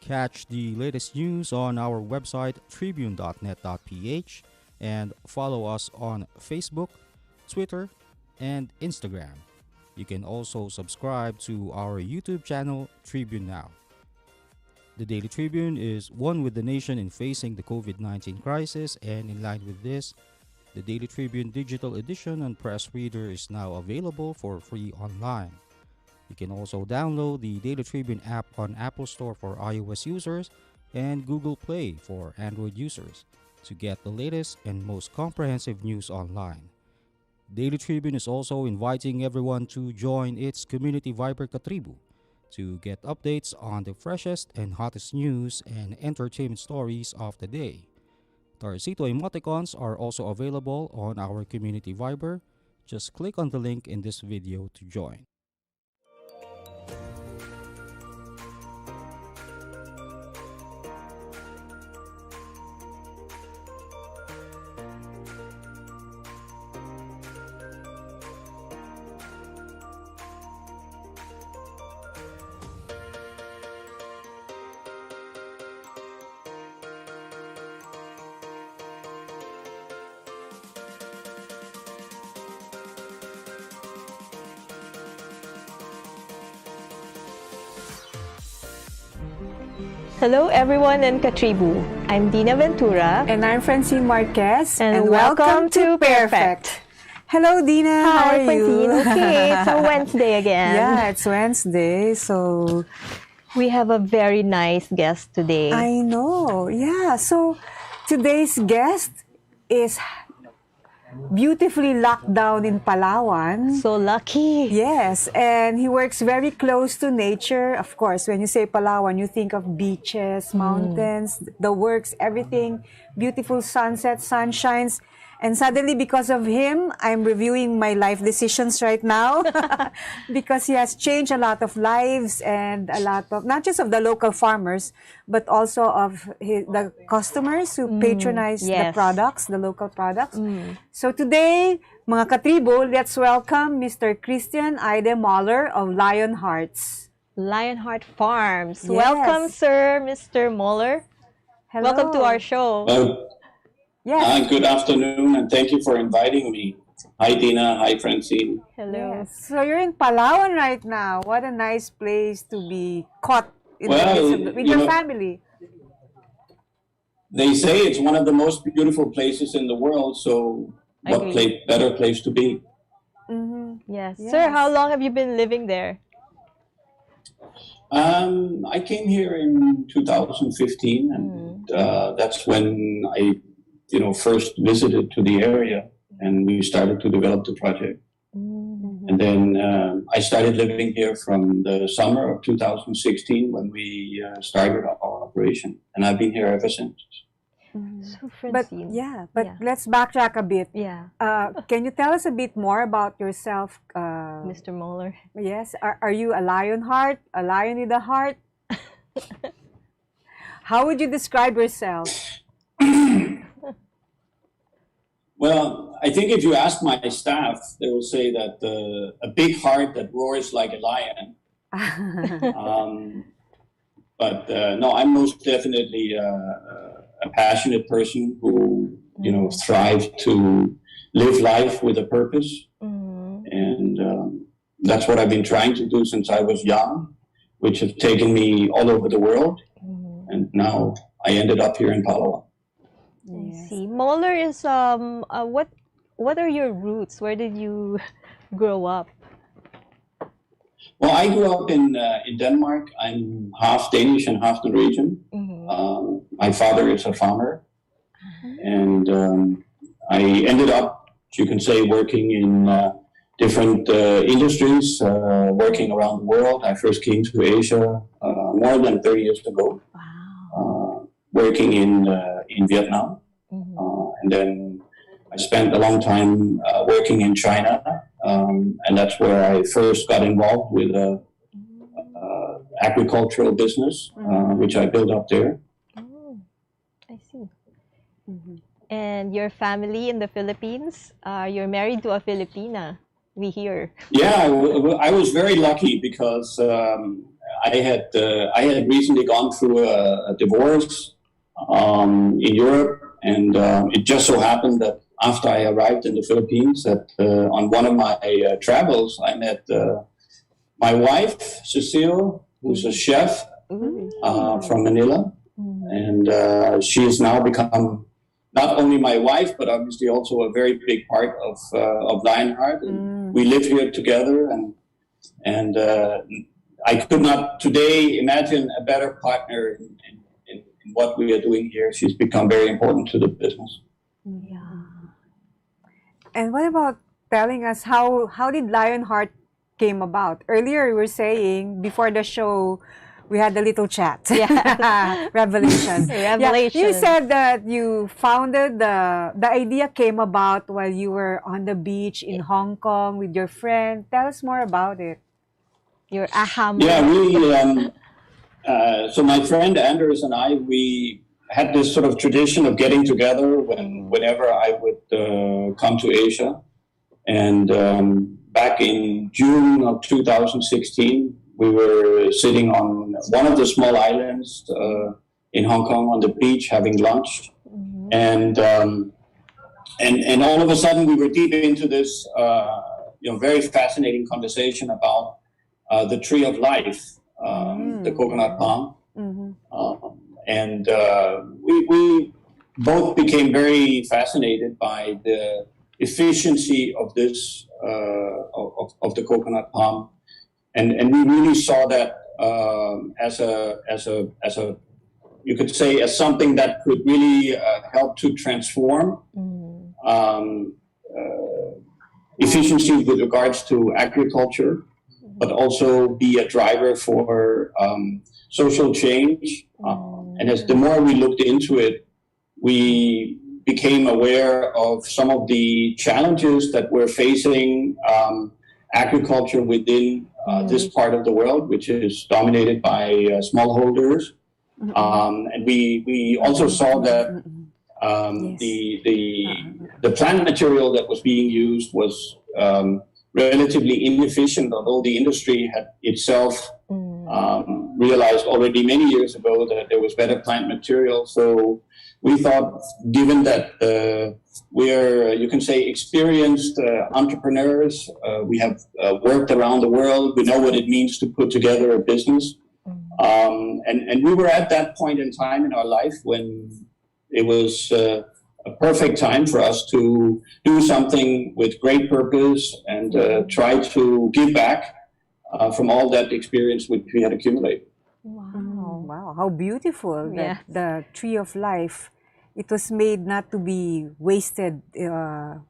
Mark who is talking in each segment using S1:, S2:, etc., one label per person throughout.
S1: Catch the latest news on our website tribune.net.ph and follow us on Facebook, Twitter, and Instagram. You can also subscribe to our YouTube channel, Tribune Now. The Daily Tribune is one with the nation in facing the COVID-19 crisis, and in line with this, the Daily Tribune digital edition and press reader is now available for free online. You can also download the Daily Tribune app on Apple Store for iOS users and Google Play for Android users to get the latest and most comprehensive news online. Daily Tribune is also inviting everyone to join its community Viber Katribu to get updates on the freshest and hottest news and entertainment stories of the day. Tarcito emoticons are also available on our community Viber. Just click on the link in this video to join.
S2: Hello everyone in Katribu. I'm Dina Ventura.
S3: And I'm Francine Marquez.
S2: And welcome to PairFect.
S3: Hello Dina, how are
S2: Francine.
S3: you?
S2: Okay, it's a Wednesday again.
S3: Yeah, it's Wednesday, so...
S2: We have a very nice guest today.
S3: I know, yeah. So today's guest is beautifully locked down in Palawan.
S2: So lucky.
S3: Yes, and he works very close to nature. Of course, when you say Palawan, you think of beaches, mountains, the works, everything, beautiful sunsets, sunshines. And suddenly, because of him, I'm reviewing my life decisions right now because he has changed a lot of lives and a lot of, not just of the local farmers, but also of the customers who patronize the products, the local products. So today, mga katribo, let's welcome Mr. Christian Eyde Moeller of Lionhearts.
S2: Lionheart Farms.
S3: Yes.
S2: Welcome, sir, Mr. Moeller.
S3: Hello.
S2: Welcome to our show.
S3: Yes.
S4: Good afternoon, and thank you for inviting me. Hi, Dina. Hi, Francine.
S2: Hello.
S3: Yes. So you're in Palawan right now. What a nice place to be caught in with your family.
S4: They say it's one of the most beautiful places in the world, so what better place to be?
S2: Yes. Sir, how long have you been living there?
S4: I came here in 2015, and that's when I first visited to the area, and we started to develop the project. And then I started living here from the summer of 2016 when we started our operation, and I've been here ever since.
S2: So, Francine.
S3: But let's backtrack a bit.
S2: Yeah.
S3: Can you tell us a bit more about yourself,
S2: Mr. Moeller?
S3: Yes. Are you a Lionheart, a lion with a heart? How would you describe yourself?
S4: Well, I think if you ask my staff, they will say that a big heart that roars like a lion. But no, I'm most definitely a passionate person who, thrives to live life with a purpose. And that's what I've been trying to do since I was young, which has taken me all over the world. And now I ended up here in Palawan.
S2: I see. Moeller is what are your roots? Where did you grow up?
S4: Well, I grew up in Denmark. I'm half Danish and half Norwegian. My father is a farmer, and I ended up, you can say, working in different industries, working around the world. I first came to Asia more than 30 years ago.
S2: Wow.
S4: Working in Vietnam, and then I spent a long time working in China, and that's where I first got involved with agricultural business, which I built up there.
S2: Oh, I see. And your family in the Philippines, you're married to a Filipina, we hear.
S4: Yeah, I was very lucky because I had recently gone through a divorce in Europe, and it just so happened that after I arrived in the Philippines, that on one of my travels, I met my wife, Cecile, who's a chef from Manila, and she has now become not only my wife, but obviously also a very big part of Lionheart. And we live here together, and I could not today imagine a better partner in what we are doing here. She's become very important to the business.
S2: Yeah.
S3: And what about telling us how did Lionheart came about? Earlier you were saying before the show we had a little chat.
S2: Yeah.
S3: Revelation.
S2: Revelation.
S3: Yeah, you said that you founded the idea came about while you were on the beach in Hong Kong with your friend. Tell us more about it.
S2: Your aha
S4: Yeah,
S2: moment.
S4: so my friend Anders and I, we had this sort of tradition of getting together whenever I would come to Asia. And back in June of 2016, we were sitting on one of the small islands in Hong Kong on the beach having lunch. And all of a sudden we were deep into this very fascinating conversation about the tree of life, the coconut palm. And we both became very fascinated by the efficiency of this of the coconut palm, and we really saw that as a you could say as something that could really help to transform efficiency with regards to agriculture, but also be a driver for social change. And as the more we looked into it, we became aware of some of the challenges that we're facing agriculture within this part of the world, which is dominated by smallholders. And we also saw that the plant material that was being used was relatively inefficient, although the industry had itself realized already many years ago that there was better plant material. So we thought, given that we're, you can say, experienced entrepreneurs, we have worked around the world, we know what it means to put together a business. And we were at that point in time in our life when it was a perfect time for us to do something with great purpose and try to give back from all that experience which we had accumulated.
S3: Wow. Wow, how beautiful that
S2: Yes.
S3: the tree of life, it was made not to be wasted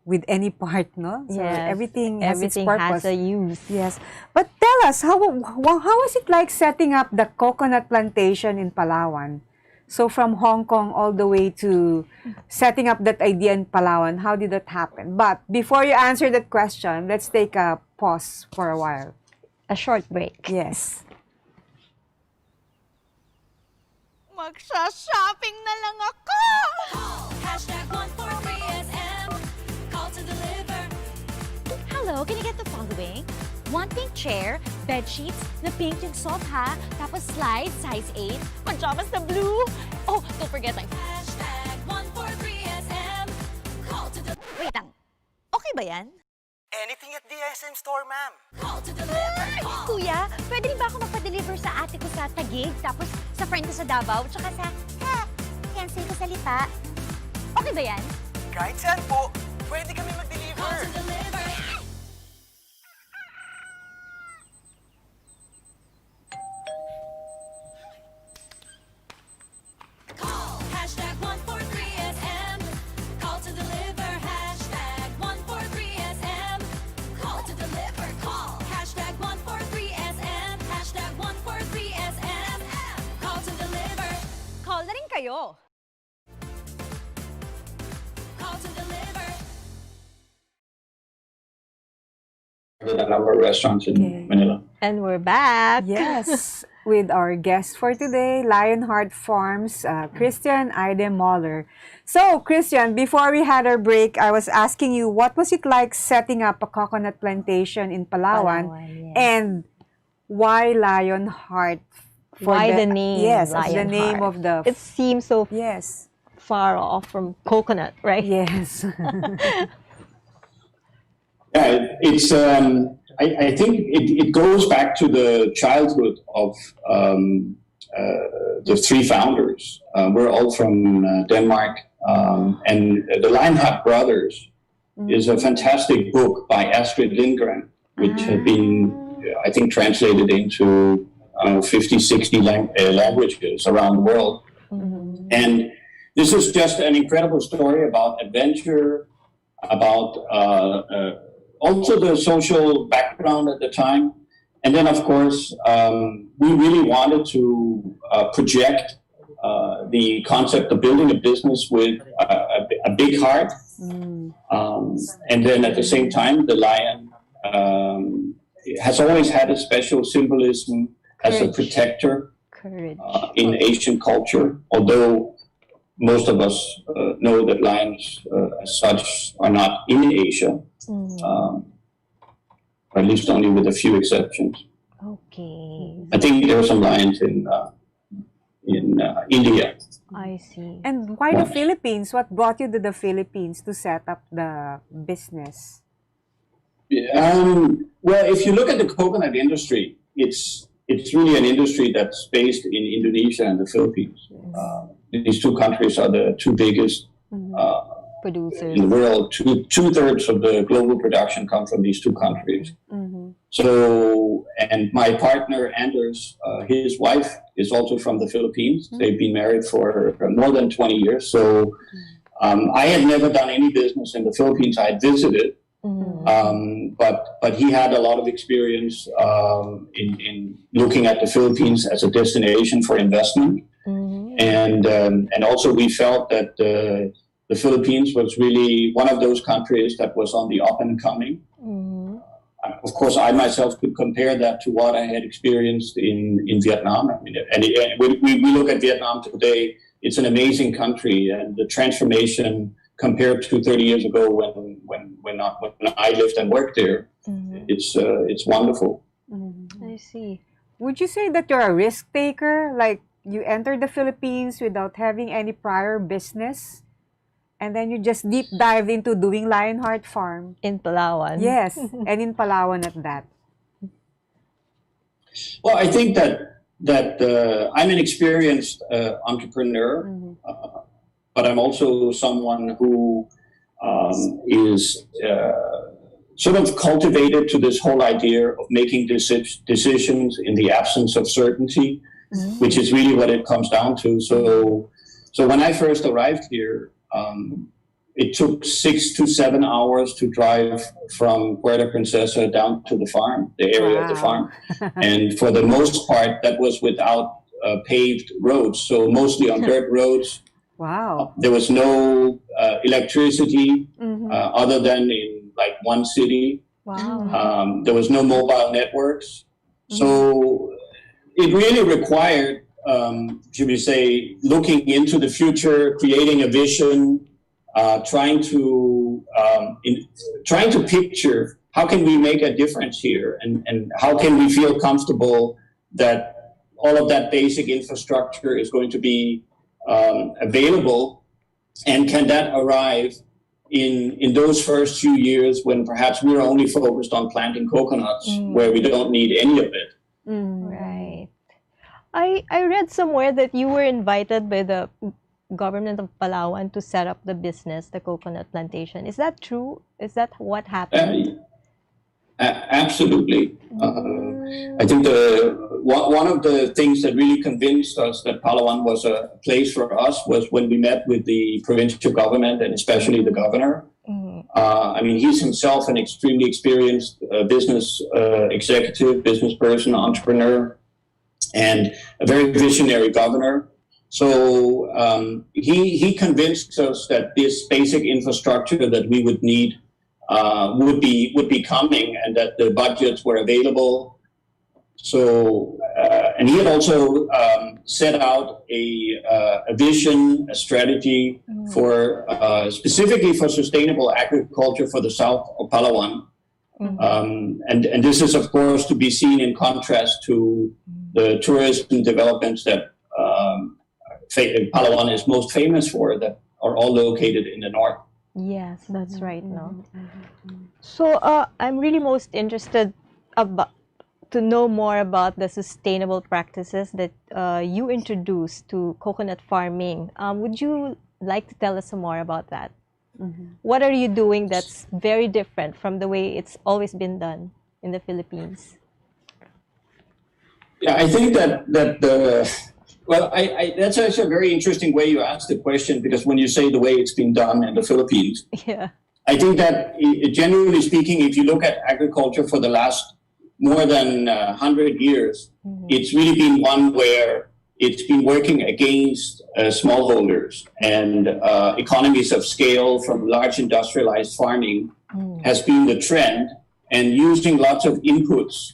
S3: with any part, no? So
S2: Yes.
S3: everything has its
S2: Everything
S3: purpose.
S2: has a use.
S3: Yes. But tell us, how was it like setting up the coconut plantation in Palawan? So from Hong Kong all the way to setting up that idea in Palawan, how did that happen? But before you answer that question, let's take a pause for a while.
S2: A short break.
S3: Yes.
S5: Magsha-shopping na lang ako! Hashtag 143SM. Call to deliver.
S6: Hello, can you get the following? One pink chair, bed sheets, na pink yung sofa, tapos slide, size 8, pajamas na blue. Oh, don't forget like,
S5: Hashtag 143SM. Call to deliver.
S6: wait lang. Okay ba yan?
S7: Anything at the SM store, ma'am.
S5: Call to deliver. Call.
S6: Kuya, pwede rin ba ako magpa-deliver sa ate ko sa Taguig, tapos sa friend ko sa Davao, tsaka sa, cancel ko sa Lipa? Okay ba yan?
S7: Kahit saan po, pwede kami
S5: Call
S7: mag-deliver.
S5: to deliver. Call. Hashtag 143SM. Call to deliver. Hashtag 143SM. Call to deliver. Call. Hashtag 143SM. Hashtag 143SM. Call to deliver.
S6: Call na rin kayo.
S5: Call to deliver.
S4: A number of restaurants in Manila.
S2: And we're back.
S3: Yes, with our guest for today, Lionheart Farms, Christian Eyde Moeller. So, Christian, before we had our break, I was asking you, what was it like setting up a coconut plantation in Palawan?
S2: Palawan, yes.
S3: And why Lionheart?
S2: Why the name
S3: Yes, as the
S2: Lionheart?
S3: name of the...
S2: It seems so
S3: yes.
S2: far off from coconut, right?
S3: Yes.
S4: Yeah, it's. I think it goes back to the childhood of the three founders. We're all from Denmark, and the Lionheart brothers is a fantastic book by Astrid Lindgren, which had been, I think, translated into 50, 60 languages around the world. And this is just an incredible story about adventure, about also the social background at the time. And then, of course, we really wanted to project the concept of building a business with a big heart. And then at the same time, the lion has always had a special symbolism as a protector in Asian culture, although most of us know that lions as such are not in Asia, or at least only with a few exceptions.
S2: Okay.
S4: I think there are some lions in India.
S2: I see.
S3: And why the Philippines? What brought you to the Philippines to set up the business?
S4: Well, if you look at the coconut industry, it's really an industry that's based in Indonesia and the Philippines. These two countries are the two biggest
S2: Producers.
S4: in the world. Two-thirds of the global production come from these two countries. So, and my partner, Anders, his wife is also from the Philippines. They've been married for more than 20 years. So I had never done any business in the Philippines. I had visited. But he had a lot of experience in looking at the Philippines as a destination for investment, and also we felt that the Philippines was really one of those countries that was on the up and coming. Of course, I myself could compare that to what I had experienced in Vietnam. I mean, and we look at Vietnam today; it's an amazing country, and the transformation compared to 30 years ago when I lived and worked there, it's wonderful.
S2: I see.
S3: Would you say that you're a risk taker? Like you entered the Philippines without having any prior business, and then you just deep dived into doing Lionheart Farm?
S2: In Palawan.
S3: Yes, and in Palawan at that.
S4: Well, I think that I'm an experienced entrepreneur. But I'm also someone who is sort of cultivated to this whole idea of making decisions in the absence of certainty, which is really what it comes down to. So when I first arrived here, it took 6 to 7 hours to drive from Puerto Princesa down to the farm, the area of the farm. And for the most part, that was without paved roads, so mostly on dirt roads.
S3: Wow.
S4: There was no electricity other than in like one city.
S2: Wow.
S4: There was no mobile networks. So it really required, should we say, looking into the future, creating a vision, trying to picture how can we make a difference here, and how can we feel comfortable that all of that basic infrastructure is going to be available, and can that arrive in those first few years when perhaps we're only focused on planting coconuts where we don't need any of it.
S2: Right. I read somewhere that you were invited by the government of Palawan to set up the business, the coconut plantation. Is that true? Is that what happened?
S4: Absolutely. I think one of the things that really convinced us that Palawan was a place for us was when we met with the provincial government, and especially the governor. I mean, he's himself an extremely experienced business executive, business person, entrepreneur, and a very visionary governor. So he convinced us that this basic infrastructure that we would need would be coming, and that the budgets were available. So, and he had also set out a vision, a strategy for specifically for sustainable agriculture for the south of Palawan. And this is, of course, to be seen in contrast to the tourism developments that Palawan is most famous for, that are all located in the north.
S2: Yes, that's right. No. So I'm really most interested to know more about the sustainable practices that you introduced to coconut farming. Would you like to tell us some more about that? What are you doing that's very different from the way it's always been done in the Philippines?
S4: Yeah, I think that that's actually a very interesting way you asked the question, because when you say the way it's been done in the Philippines,
S2: Yeah.
S4: I think that generally speaking, if you look at agriculture for the last more than 100 years, it's really been one where it's been working against smallholders, and economies of scale from large industrialized farming has been the trend, and using lots of inputs,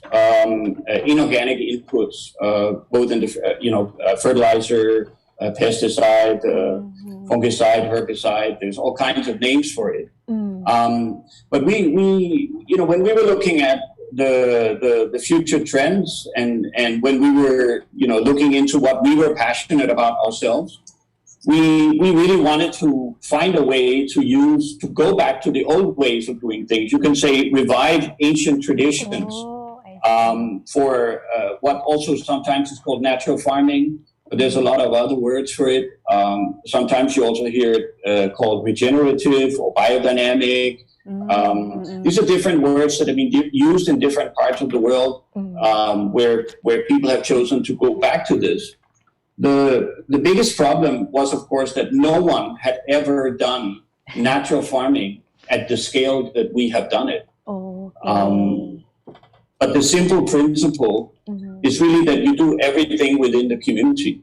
S4: inorganic inputs, both in the fertilizer, pesticide, fungicide, herbicide. There's all kinds of names for it. But we when we were looking at the future trends, and when we were looking into what we were passionate about ourselves, we really wanted to find a way to go back to the old ways of doing things. You can say revive ancient traditions for what also sometimes is called natural farming, but there's a lot of other words for it. Sometimes you also hear it called regenerative or biodynamic. These are different words that have been used in different parts of the world, where people have chosen to go back to this. The biggest problem was, of course, that no one had ever done natural farming at the scale that we have done it. But the simple principle is really that you do everything within the community.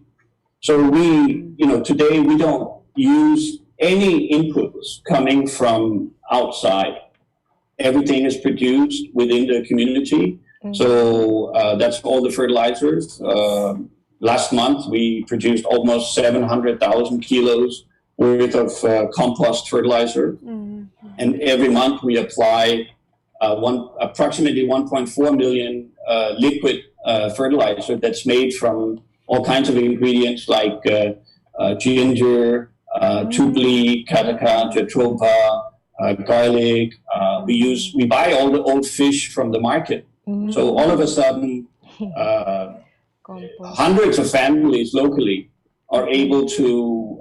S4: So today we don't use any inputs coming from outside. Everything is produced within the community. So that's all the fertilizers. Last month, we produced almost 700,000 kilos worth of compost fertilizer. And every month we apply approximately 1.4 million liquid fertilizer that's made from all kinds of ingredients like ginger, tubli, kataka, jatropha, garlic. We buy all the old fish from the market. So all of a sudden, hundreds of families locally are able to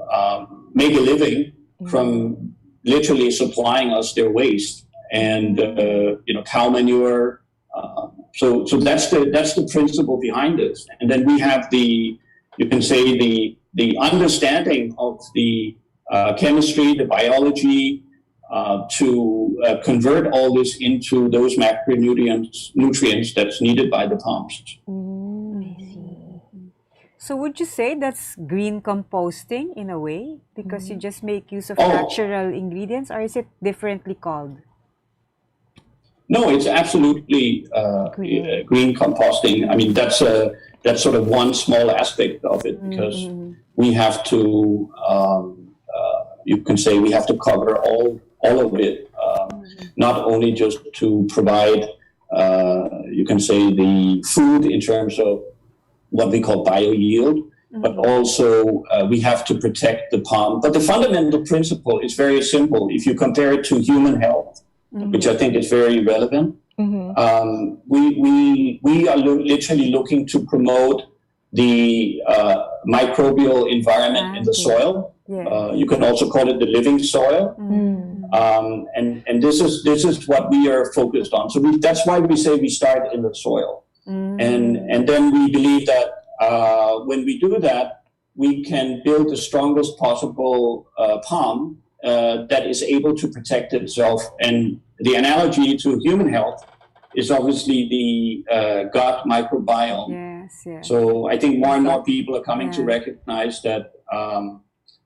S4: make a living from literally supplying us their waste and cow manure. So that's the principle behind this. And then we have the understanding of the chemistry, the biology, to convert all this into those nutrients that's needed by the palms.
S3: So would you say that's green composting in a way? Because you just make use of natural ingredients, or is it differently called?
S4: No, it's absolutely green composting. I mean, that's sort of one small aspect of it, because we have to, you can say we have to cover all of it, not only just to provide, you can say, the food in terms of what we call bio-yield, but also we have to protect the palm. But the fundamental principle is very simple. If you compare it to human health, which I think is very relevant, we are literally looking to promote the microbial environment in the soil. You can also call it the living soil. And this is what we are focused on. So that's why we say we start in the soil. And then we believe that when we do that, we can build the strongest possible palm that is able to protect itself. And the analogy to human health is obviously the gut microbiome.
S3: Yes.
S4: So I think more and more people are coming to recognize that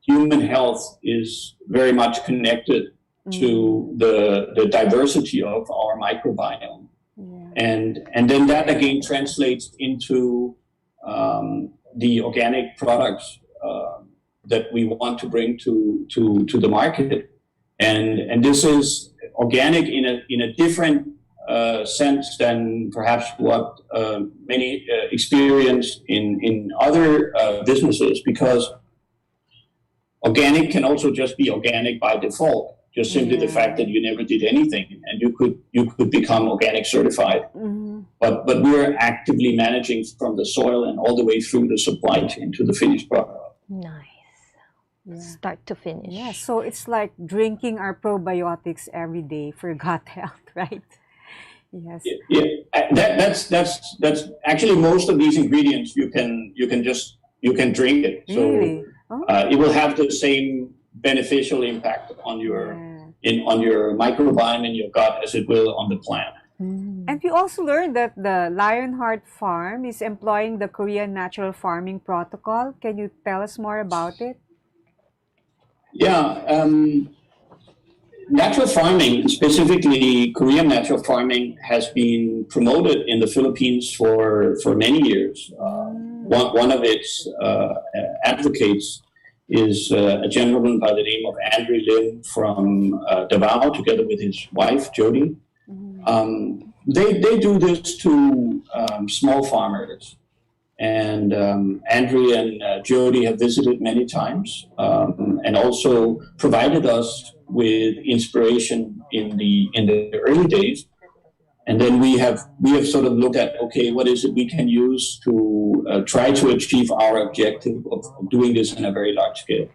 S4: human health is very much connected to the diversity of our microbiome. And then that again translates into the organic products that we want to bring to the market. And this is organic in a different sense than perhaps what many experience in other businesses, because organic can also just be organic by default. Just simply the fact that you never did anything, and you could become organic certified. But we're actively managing from the soil and all the way through the supply chain to the finished product.
S2: Nice. Start to finish.
S3: Yeah, so it's like drinking our probiotics every day for gut health, right? Yes.
S4: Yeah, that's actually most of these ingredients you can drink it. So
S3: Really?
S4: it will have the same beneficial impact on your microbiome in your gut as it will on the plant.
S3: And we also learned that the Lionheart farm is employing the Korean natural farming protocol. Can you tell us more about it?
S4: Yeah, natural farming, specifically Korean natural farming, has been promoted in the Philippines for many years. One of its advocates is a gentleman by the name of Andrew Lim from Davao, together with his wife, Jody. They do this to small farmers. And Andrew and Jody have visited many times and also provided us with inspiration in the early days. And then we have sort of looked at, okay, what is it we can use to try to achieve our objective of doing this in a very large scale.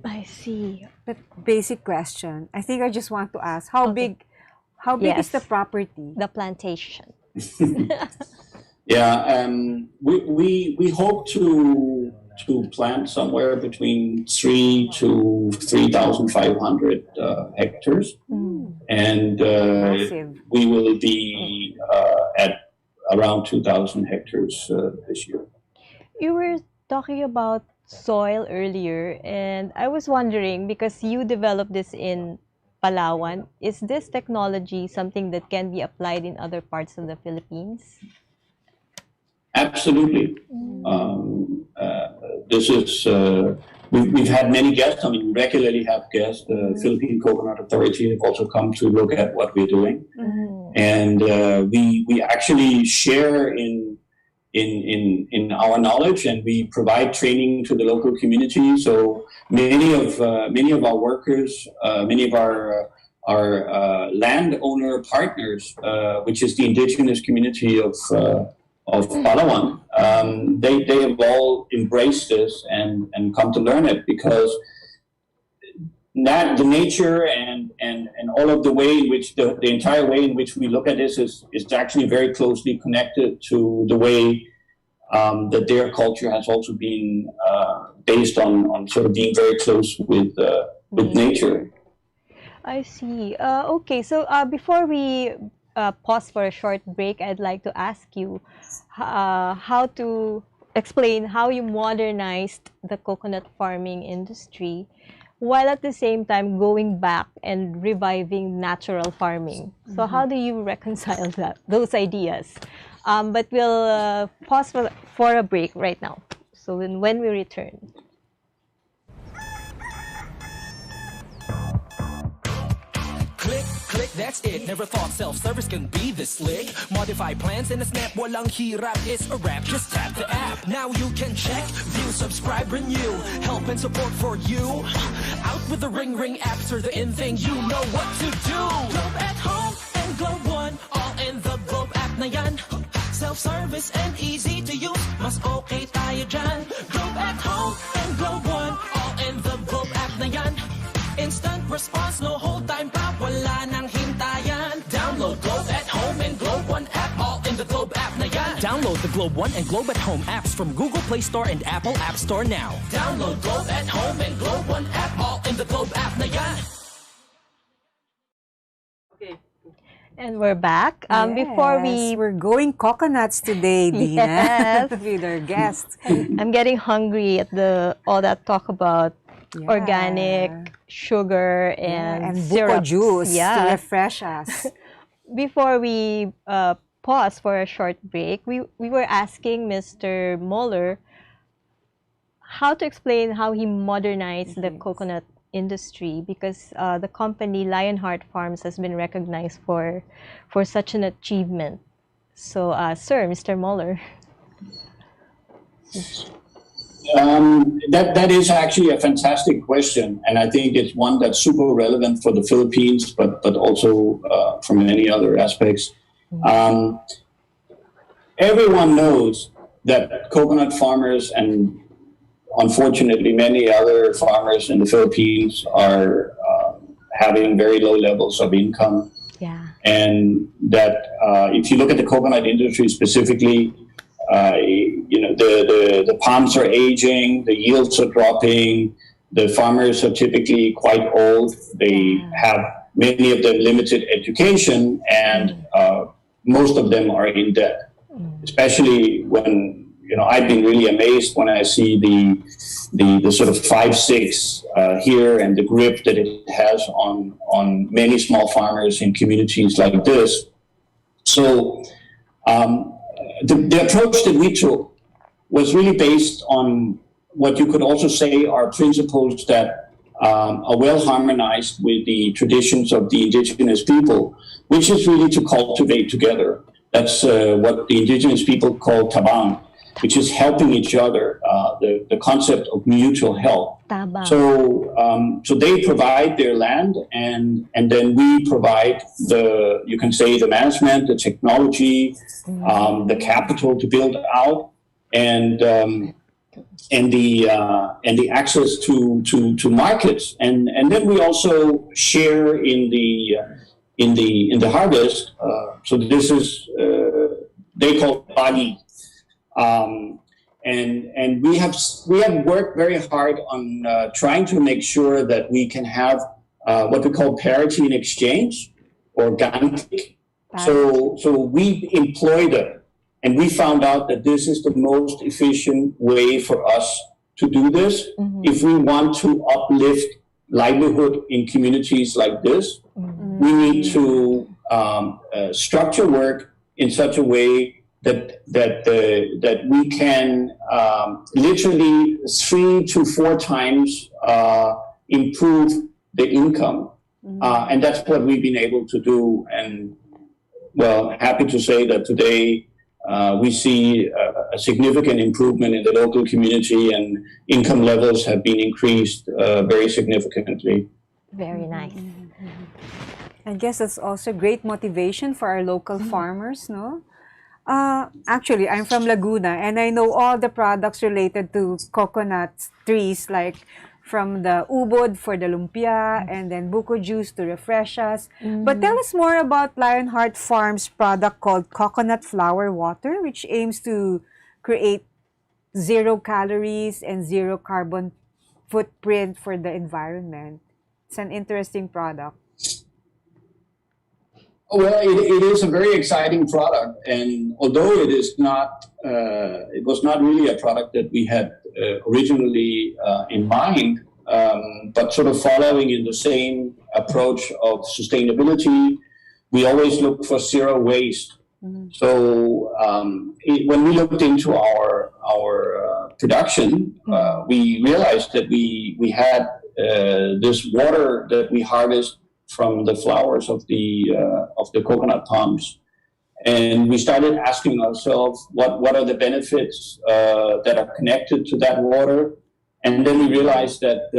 S2: I see.
S3: But basic question. I think I just want to ask, how big is the property?
S2: The plantation.
S4: Yeah, we hope to plant somewhere between 3 to 3,500 hectares, and we will be at around 2,000 hectares this year.
S2: You were talking about soil earlier, and I was wondering, because you developed this in Palawan, is this technology something that can be applied in other parts of the Philippines?
S4: Absolutely. This is we've had many guests. I mean, regularly have guests. The Philippine Coconut Authority have also come to look at what we're doing, and we actually share in our knowledge, and we provide training to the local community. So many of our workers, many of our landowner partners, which is the indigenous community of Palawan, they have all embraced this and come to learn it, because the nature and all of the way in which the entire way in which we look at this is actually very closely connected to the way that their culture has also been based on sort of being very close with nature.
S2: I see. Okay, so before we pause for a short break, I'd like to ask you how to explain how you modernized the coconut farming industry while at the same time going back and reviving natural farming. So how do you reconcile those ideas? But we'll pause for a break right now. So when we return.
S8: Click, click, that's it. Never thought self-service can be this slick. Modify plans in a snap, walang hirap. It's a wrap, just tap the app. Now you can check, view, subscribe, renew. Help and support for you. Out with the Ring Ring app, sir, the in thing, you know what to do. Globe at home and Globe One, all in the Globe app na yan. Self-service and easy to use, mas okay tayo dyan. Globe at home and Globe One, all in the Globe app na yan. Instant response, no hold time pa, wala nang hintayan. Download Globe at Home and Globe One app, all in the Globe app na yan.
S9: Download the Globe One and Globe at Home apps from Google Play Store and Apple App Store now.
S8: Download Globe at Home and Globe One app, all in the Globe app na yan.
S2: And we're back. Before
S3: we're going coconuts today, Dina,
S2: Yes.
S3: with our guests.
S2: I'm getting hungry at all that talk about organic sugar and
S3: buko
S2: syrups.
S3: juice to
S2: Yeah.
S3: refresh us.
S2: Before we pause for a short break, we were asking Mr. Moeller how to explain how he modernized the coconut industry because the company Lionheart Farms has been recognized for such an achievement. So, sir, Mr. Moeller.
S4: That is actually a fantastic question, and I think it's one that's super relevant for the Philippines, but also from many other aspects. Everyone knows that coconut farmers and unfortunately many other farmers in the Philippines are having very low levels of income.
S2: Yeah.
S4: And that if you look at the coconut industry specifically, the palms are aging, the yields are dropping, the farmers are typically quite old, they have many of them limited education, and most of them are in debt. Especially when I've been really amazed when I see the sort of 5-6 here and the grip that it has on many small farmers in communities like this. So the approach that we took was really based on what you could also say are principles that are well harmonized with the traditions of the indigenous people, which is really to cultivate together. That's what the indigenous people call tabang, which is helping each other, the concept of mutual help.
S2: Tabang.
S4: So they provide their land, and then we provide the management, the technology, the capital to build out, and the access to markets, and then we also share in the harvest. So this is they call bagi, and we have worked very hard on trying to make sure that we can have what we call parity in exchange or gantik. So we employ them. And we found out that this is the most efficient way for us to do this. If we want to uplift livelihood in communities like this, we need to structure work in such a way that we can literally 3 to 4 times improve the income. And that's what we've been able to do. And well, happy to say that today, we see a significant improvement in the local community, and income levels have been increased very significantly.
S2: Very nice.
S3: I guess that's also great motivation for our local farmers, no? Actually, I'm from Laguna, and I know all the products related to coconut trees, like from the ubod for the lumpia, and then buko juice to refresh us. But tell us more about Lionheart Farms' product called Coconut Flower Water, which aims to create 0 calories and 0 carbon footprint for the environment. It's an interesting product.
S4: Well, it is a very exciting product, and although it was not really a product that we had originally in mind, but sort of following in the same approach of sustainability, we always look for 0 waste. So when we looked into our production, we realized that we had this water that we harvest from the flowers of the coconut palms, and we started asking ourselves what are the benefits that are connected to that water, and then we realized that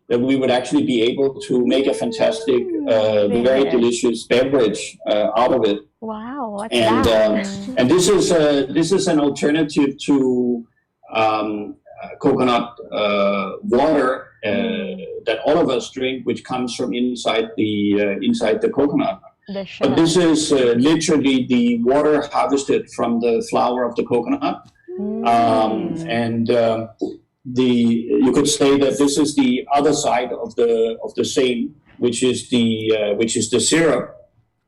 S4: we would actually be able to make a fantastic, very delicious beverage out of it.
S2: Wow, what's
S4: And
S2: that?
S4: and this is an alternative to coconut water that all of us drink, which comes from inside the coconut.
S2: The shell.
S4: But this is literally the water harvested from the flower of the coconut, and you could say that this is the other side of the same, which is the syrup.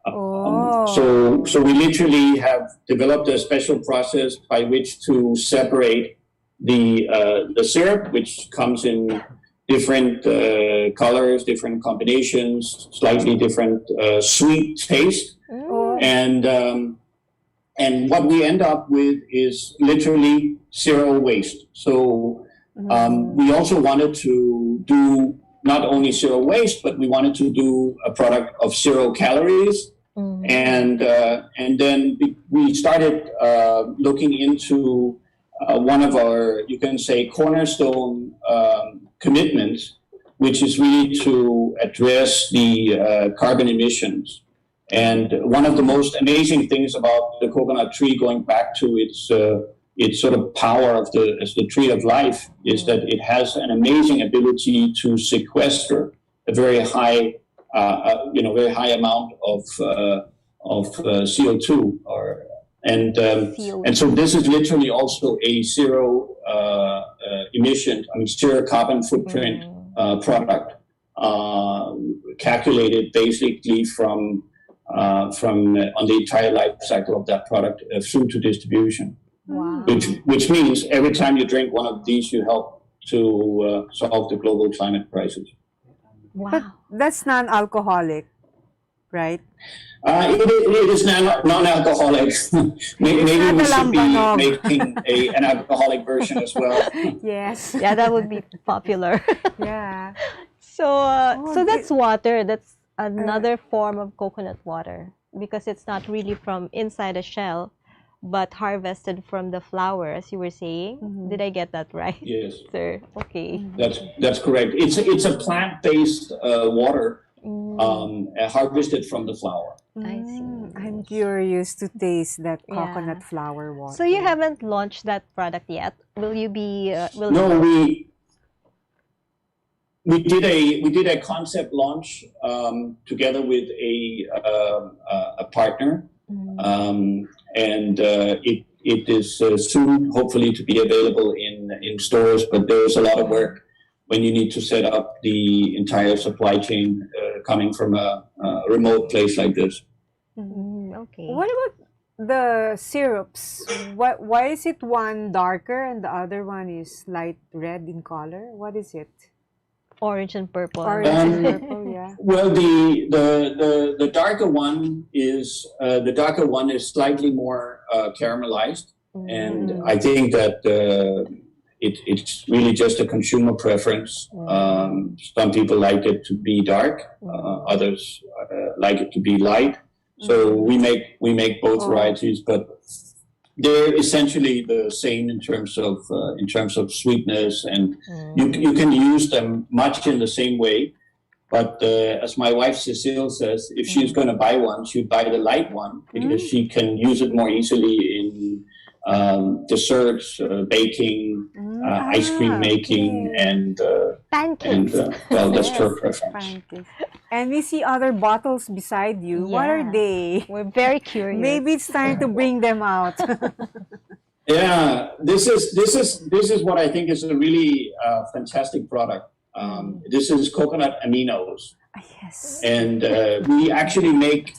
S4: So we literally have developed a special process by which to separate the syrup, which comes in different colors, different combinations, slightly different sweet taste, and what we end up with is literally 0 waste. So we also wanted to do not only zero waste, but we wanted to do a product of 0 calories. And then we started looking into one of our, you can say, cornerstone commitments, which is really to address the carbon emissions. And one of the most amazing things about the coconut tree, going back to its sort of power as the tree of life, is that it has an amazing ability to sequester a very high, very high amount of CO2. And so this is literally also a zero emission, zero carbon footprint product, calculated basically from on the entire life cycle of that product through to distribution.
S2: Wow.
S4: Which means every time you drink one of these, you help to solve the global climate crisis.
S2: Wow.
S3: But that's non-alcoholic, right?
S4: It is non-alcoholic. Maybe we should be making an alcoholic version as well.
S3: Yes.
S2: Yeah, that would be popular.
S3: Yeah.
S2: So that's water. That's another form of coconut water, because it's not really from inside a shell, but harvested from the flower, as you were saying. Did I get that right?
S4: Yes,
S2: sir. Okay.
S4: That's correct. It's a plant-based water harvested from the flower.
S2: I see.
S3: I'm curious to taste that coconut flower water.
S2: So you haven't launched that product yet. Will you be?
S4: No, we did a concept launch together with a partner, and it is soon hopefully to be available in stores. But there's a lot of work when you need to set up the entire supply chain coming from a remote place like this.
S2: Okay.
S3: What about the syrups? Why is it one darker and the other one is light red in color? What is it?
S2: Orange and purple.
S3: Orange and purple, yeah.
S4: Well, the darker one is slightly more caramelized, and I think that it's really just a consumer preference. Some people like it to be dark, others like it to be light. So we make both varieties, but they're essentially the same in terms of sweetness, and you can use them much in the same way. But as my wife Cecile says, if she's going to buy one, she'd buy the light one because she can use it more easily in desserts, baking, ice cream making, and
S2: pancakes.
S4: Well, that's her preference.
S3: Pancakes. And we see other bottles beside you. What are they?
S2: We're very curious.
S3: Maybe it's time to bring them out.
S4: Yeah, this is what I think is a really fantastic product. This is coconut aminos.
S3: Yes.
S4: And we actually make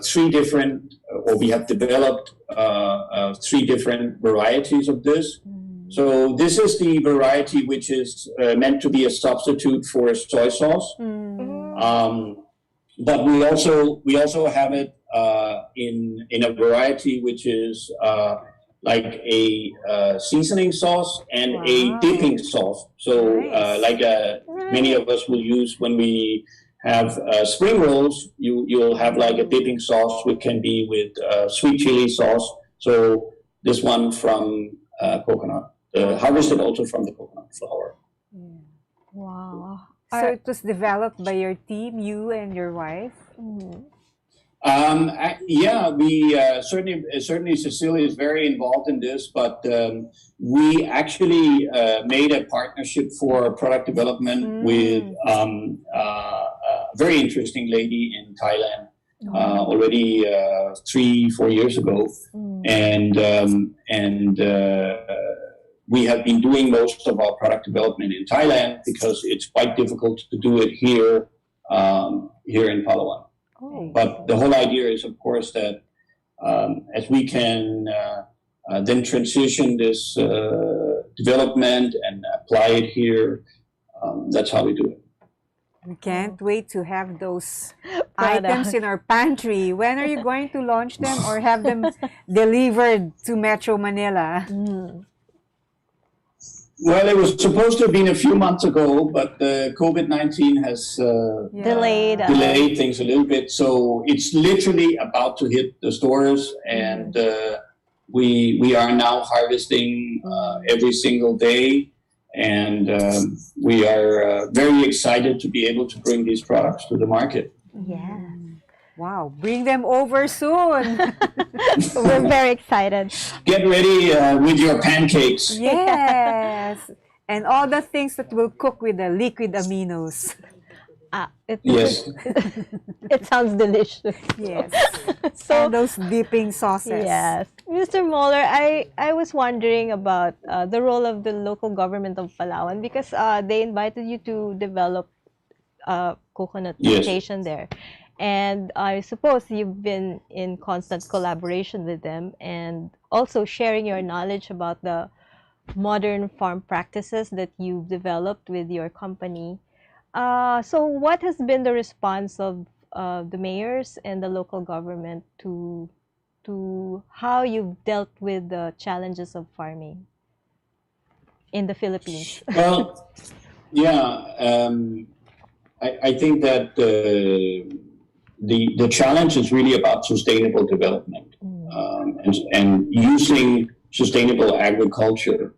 S4: three different, or we have developed 3 different varieties of this. So this is the variety which is meant to be a substitute for soy sauce. But we also have it in a variety which is like a seasoning sauce and a dipping sauce. So like many of us will use when we have spring rolls, you'll have like a dipping sauce, which can be with sweet chili sauce. So this one from coconut, harvested also from the coconut flower.
S2: Wow.
S3: So it was developed by your team, you and your wife?
S4: Yeah, we certainly Cecilia is very involved in this, but we actually made a partnership for product development with a very interesting lady in Thailand already 3-4 years ago, and we have been doing most of our product development in Thailand because it's quite difficult to do it here in Palawan. But the whole idea is, of course, that as we can then transition this development and apply it here, that's how we do it.
S3: We can't wait to have those items in our pantry. When are you going to launch them or have them delivered to Metro Manila?
S4: Well, it was supposed to have been a few months ago, but the COVID-19 has
S2: Delayed.
S4: delayed things a little bit. So it's literally about to hit the stores, and we are now harvesting every single day, and we are very excited to be able to bring these products to the market.
S2: Yeah.
S3: Wow, bring them over soon.
S2: We're very excited.
S4: Get ready with your pancakes.
S3: Yes. And all the things that will cook with the liquid aminos.
S4: Yes.
S2: It sounds delicious.
S3: Yes.
S2: So
S3: And those dipping sauces.
S2: yes, Mr. Moeller, I was wondering about the role of the local government of Palawan because they invited you to develop coconut
S4: Yes.
S2: plantation there. And I suppose you've been in constant collaboration with them and also sharing your knowledge about the modern farm practices that you've developed with your company. So what has been the response of the mayors and the local government to how you've dealt with the challenges of farming in the Philippines?
S4: Well, yeah, I think that the challenge is really about sustainable development, and using sustainable agriculture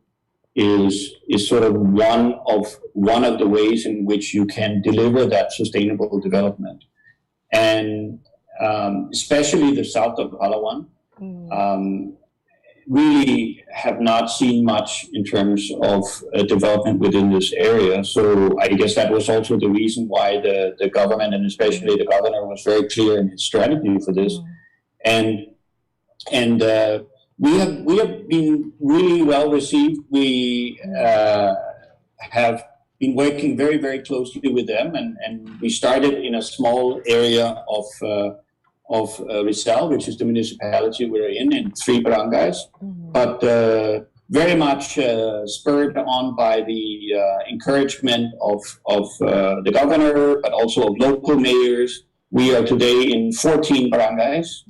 S4: is sort of one of the ways in which you can deliver that sustainable development, and especially the south of Palawan. Really have not seen much in terms of development within this area. So I guess that was also the reason why the government, and especially the governor, was very clear in his strategy for this. And we have been really well received. We have been working very, very closely with them, and we started in a small area of Rizal, which is the municipality we're in 3 barangays, but very much spurred on by the encouragement of the governor, but also of local mayors. We are today in 14 barangays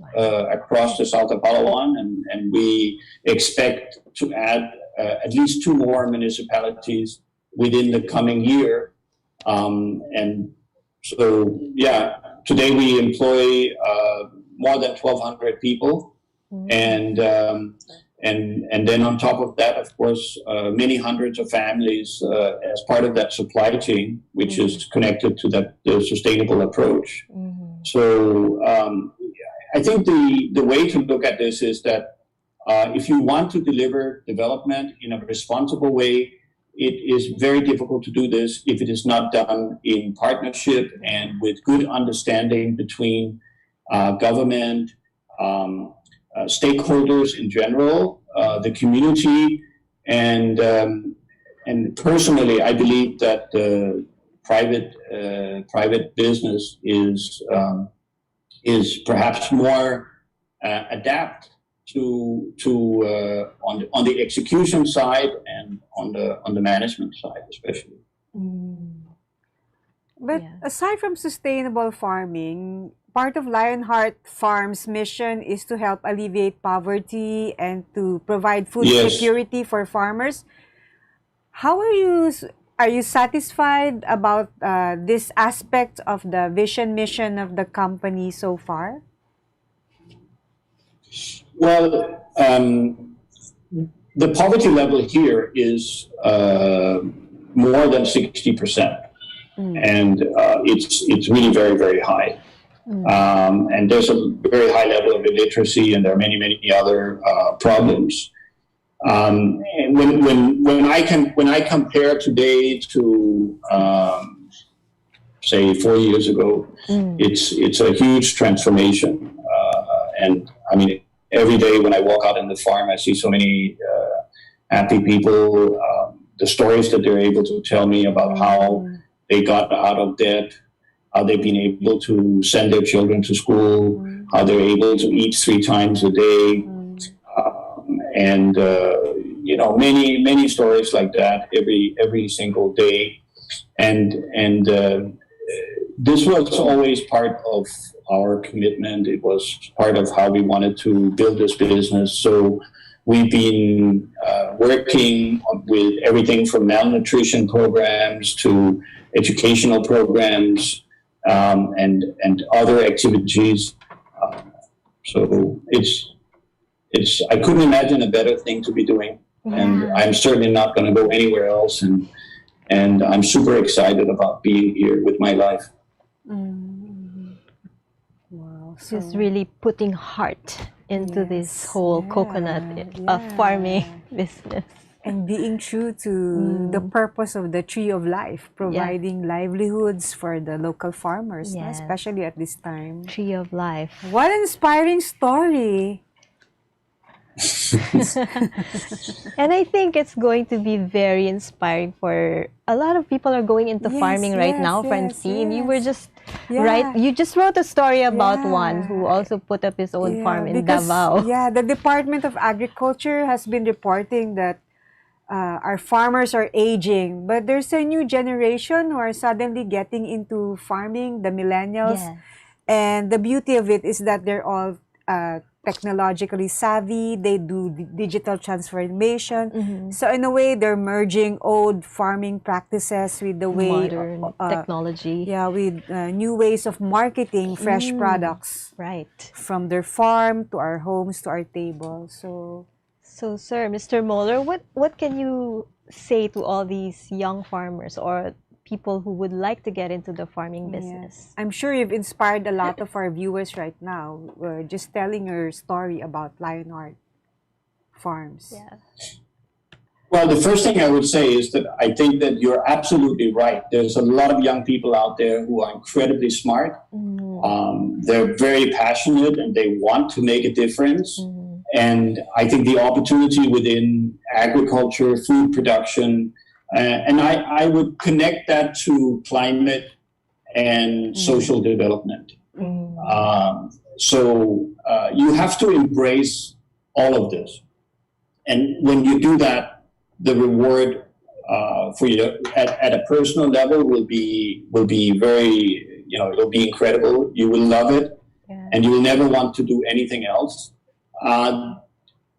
S4: across the south of Palawan, and we expect to add at least 2 more municipalities within the coming year. And so, yeah, today we employ more than 1,200 people, and then on top of that, of course, many hundreds of families as part of that supply chain, which is connected to the sustainable approach. So I think the way to look at this is that if you want to deliver development in a responsible way, it is very difficult to do this if it is not done in partnership and with good understanding between government, stakeholders in general, the community, and personally, I believe that private business is perhaps more adapt to on the execution side and on the management side, especially.
S3: But aside from sustainable farming, part of Lionheart Farm's mission is to help alleviate poverty and to provide food security for farmers. How are you satisfied about this aspect of the mission of the company so far?
S4: Well, the poverty level here is more than 60%, and it's really very, very high. And there's a very high level of illiteracy, and there are many other problems. And when I compare today to say 4 years ago, it's a huge transformation. And I mean, every day when I walk out in the farm, I see so many happy people. The stories that they're able to tell me about how they got out of debt, how they've been able to send their children to school, how they're able to eat 3 times a day, and many stories like that every single day. And this was always part of our commitment. It was part of how we wanted to build this business. So we've been working with everything from malnutrition programs to educational programs and other activities. So it's I couldn't imagine a better thing to be doing, and I'm certainly not going to go anywhere else. And I'm super excited about being here with my life.
S3: Wow.
S2: She's really putting heart into this whole coconut farming business.
S3: And being true to the purpose of the Tree of Life, providing livelihoods for the local farmers, especially at this time.
S2: Tree of Life.
S3: What an inspiring story.
S2: And I think it's going to be very inspiring for a lot of people are going into farming right now, Francine. You were just you just wrote a story about one who also put up his own farm in Davao.
S3: Yeah, the Department of Agriculture has been reporting that our farmers are aging, but there's a new generation who are suddenly getting into farming, the millennials. And the beauty of it is that they're all technologically savvy. They do digital transformation. So in a way, they're merging old farming practices with the way
S2: modern technology.
S3: Yeah, with new ways of marketing fresh products.
S2: Right.
S3: From their farm to our homes to our table.
S2: So, sir, Mr. Moeller, what can you say to all these young farmers or people who would like to get into the farming business?
S3: I'm sure you've inspired a lot of our viewers right now, just telling your story about Lionheart Farms.
S4: Well, the first thing I would say is that I think that you're absolutely right. There's a lot of young people out there who are incredibly smart. They're very passionate and they want to make a difference. And I think the opportunity within agriculture, food production, and I would connect that to climate and social development. So you have to embrace all of this. And when you do that, the reward for you at a personal level will be very, it'll be incredible. You will love it, and you will never want to do anything else.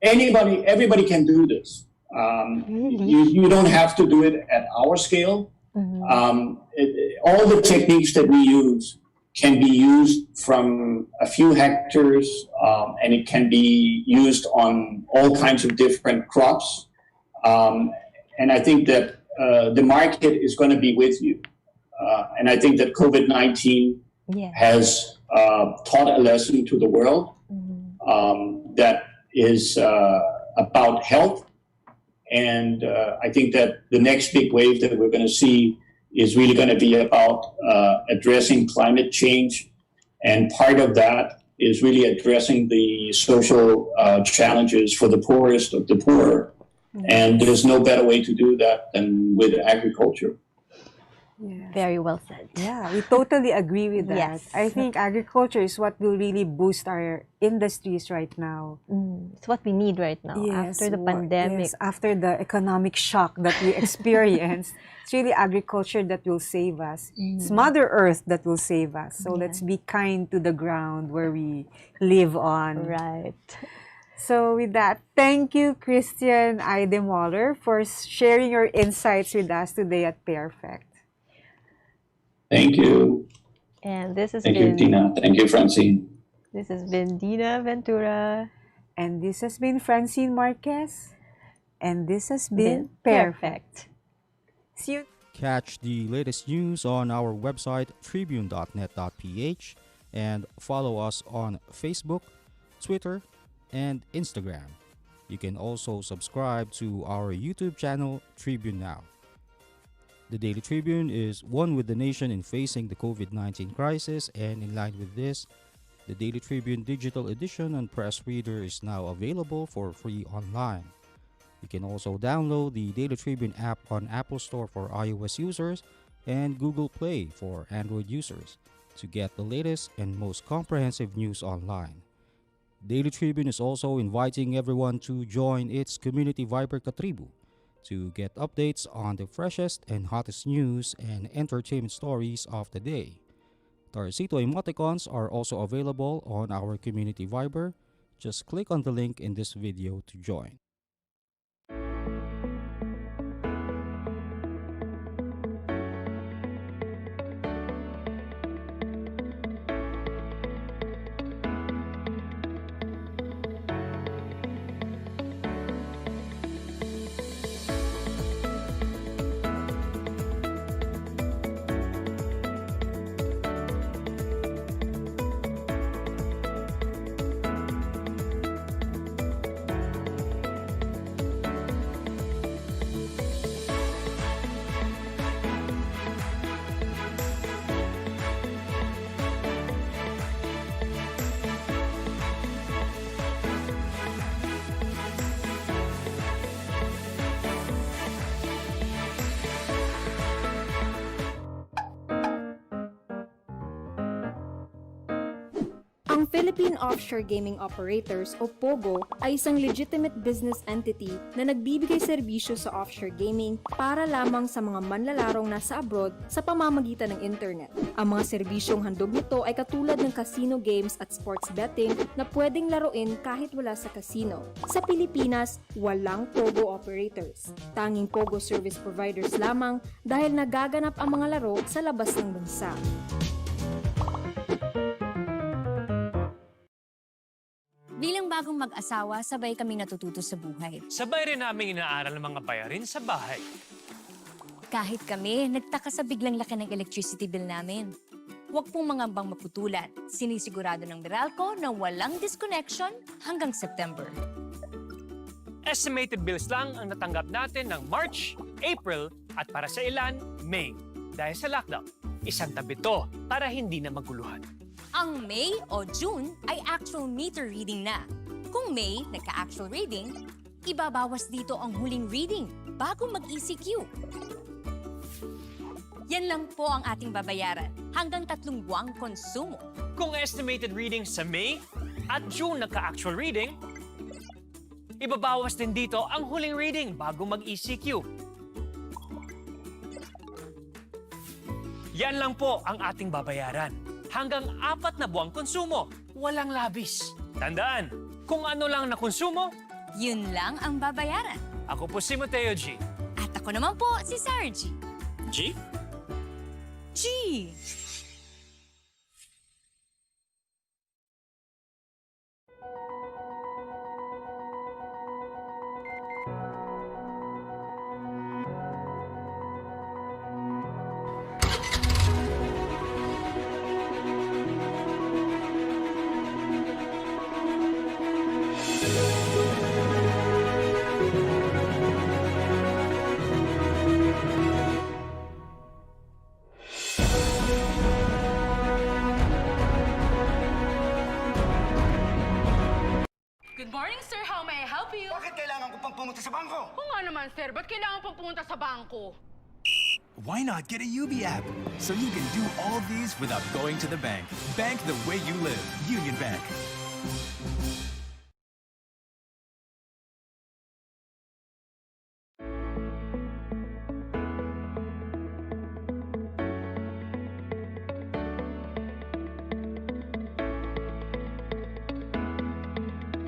S4: Everybody can do this. You don't have to do it at our scale. All the techniques that we use can be used from a few hectares, and it can be used on all kinds of different crops. And I think that the market is going to be with you. And I think that COVID-19 has taught a lesson to the world that is about health. And I think that the next big wave that we're going to see is really going to be about addressing climate change. And part of that is really addressing the social challenges for the poorest of the poor. And there's no better way to do that than with agriculture.
S2: Very well said.
S3: Yeah, we totally agree with that.
S2: Yes.
S3: I think agriculture is what will really boost our industries right now.
S2: It's what we need right now after the pandemic.
S3: Yes, after the economic shock that we experienced. It's really agriculture that will save us. It's Mother Earth that will save us. So let's be kind to the ground where we live on.
S2: Right.
S3: So with that, thank you, Christian Eyde Moeller, for sharing your insights with us today at PairFect.
S4: Thank you.
S2: And this has
S4: Thank
S2: been
S4: you, Tina. Thank you, Francine.
S2: This has been Dina Ventura.
S3: And this has been Francine Marquez. And this has been PairFect. See you.
S1: Catch the latest news on our website tribune.net.ph and follow us on Facebook, Twitter, and Instagram. You can also subscribe to our YouTube channel, Tribune Now. The Daily Tribune is one with the nation in facing the COVID-19 crisis, and in line with this, the Daily Tribune digital edition and press reader is now available for free online. You can also download the Daily Tribune app on Apple Store for iOS users and Google Play for Android users to get the latest and most comprehensive news online. Daily Tribune is also inviting everyone to join its community Viber Katribu to get updates on the freshest and hottest news and entertainment stories of the day. Tarcito emoticons are also available on our community Viber. Just click on the link in this video to join.
S10: Ang Philippine Offshore Gaming Operators o POGO ay isang legitimate business entity na nagbibigay serbisyo sa offshore gaming para lamang sa mga manlalarong nasa abroad sa pamamagitan ng internet. Ang mga serbisyong handog nito ay katulad ng casino games at sports betting na pwedeng laruin kahit wala sa casino. Sa Pilipinas, walang POGO operators. Tanging POGO service providers lamang dahil nagaganap ang mga laro sa labas ng bansa.
S6: Bilang bagong mag-asawa, sabay kaming natututo sa buhay.
S11: Sabay rin namin inaaral ng mga bayarin sa bahay.
S6: Kahit kami, nagtaka sa biglang laki ng electricity bill namin. Huwag pong mangambang maputulan. Sinisigurado ng Meralco na walang disconnection hanggang September.
S11: Estimated bills lang ang natanggap natin ng March, April, at para sa ilan, May. Dahil sa lockdown, isang tabi to para hindi na maguluhan.
S6: Ang May o June ay actual meter reading na. Kung May nagka-actual reading, ibabawas dito ang huling reading bago mag-ECQ. Yan lang po ang ating babayaran hanggang 3 buwang konsumo.
S11: Kung estimated reading sa May at June nagka-actual reading, ibabawas din dito ang huling reading bago mag-ECQ. Yan lang po ang ating babayaran. Hanggang 4 na buwang konsumo, walang labis. Tandaan, kung ano lang na konsumo,
S6: yun lang ang babayaran.
S11: ako po si Mateo G.
S6: At ako naman po si Sarah G.
S11: G?
S6: G!
S12: Good morning, sir. How may I help you?
S7: Bakit kailangan ko pang pumunta sa bangko?
S12: Kung nga naman, sir, ba't kailangan pang pumunta sa bangko?
S13: Why not get a UB app so you can do all these without going to the bank? Bank the way you live. Union Bank.